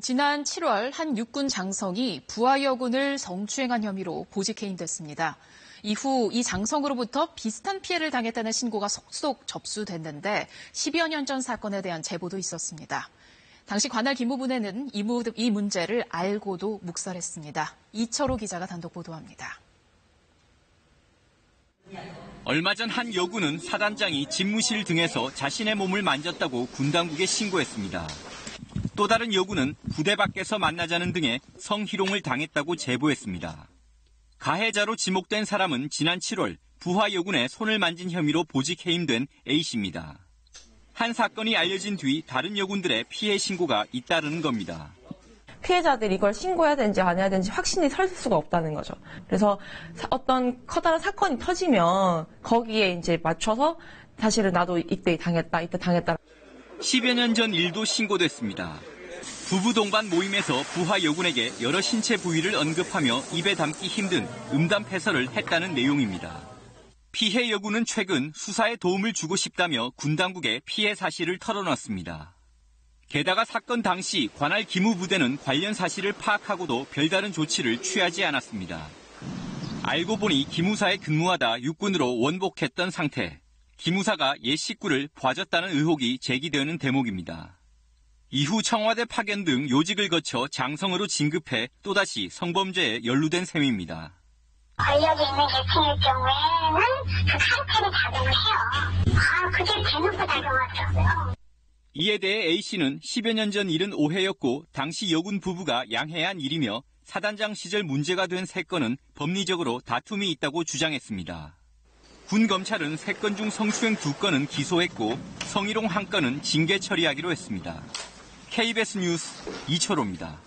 지난 7월 한 육군 장성이 부하 여군을 성추행한 혐의로 보직 해임됐습니다. 이후 이 장성으로부터 비슷한 피해를 당했다는 신고가 속속 접수됐는데 10여 년 전 사건에 대한 제보도 있었습니다. 당시 관할 기무부에는 이 문제를 알고도 묵살했습니다. 이철호 기자가 단독 보도합니다. 얼마 전 한 여군은 사단장이 집무실 등에서 자신의 몸을 만졌다고 군 당국에 신고했습니다. 또 다른 여군은 부대 밖에서 만나자는 등의 성희롱을 당했다고 제보했습니다. 가해자로 지목된 사람은 지난 7월 부하 여군의 손을 만진 혐의로 보직 해임된 A씨입니다. 한 사건이 알려진 뒤 다른 여군들의 피해 신고가 잇따르는 겁니다. 피해자들이 이걸 신고해야 되는지 안 해야 되는지 확신이 설 수가 없다는 거죠. 그래서 어떤 커다란 사건이 터지면 거기에 이제 맞춰서 사실은 나도 이때 당했다. 10여 년 전 일도 신고됐습니다. 부부 동반 모임에서 부하 여군에게 여러 신체 부위를 언급하며 입에 담기 힘든 음담 패설을 했다는 내용입니다. 피해 여군은 최근 수사에 도움을 주고 싶다며 군 당국에 피해 사실을 털어놨습니다. 게다가 사건 당시 관할 기무부대는 관련 사실을 파악하고도 별다른 조치를 취하지 않았습니다. 알고 보니 기무사에 근무하다 육군으로 원복했던 상태. 기무사가 옛 식구를 봐줬다는 의혹이 제기되는 대목입니다. 이후 청와대 파견 등 요직을 거쳐 장성으로 진급해 또다시 성범죄에 연루된 셈입니다. 권력이 있는 계층일 경우에는 그 상태를 작용을 해요. 그게 대놓고 작용하더라고요. 이에 대해 A씨는 10여 년 전 일은 오해였고 당시 여군 부부가 양해한 일이며 사단장 시절 문제가 된 3건은 법리적으로 다툼이 있다고 주장했습니다. 군 검찰은 3건 중 성추행 2건은 기소했고 성희롱 1건은 징계 처리하기로 했습니다. KBS 뉴스 이철호입니다.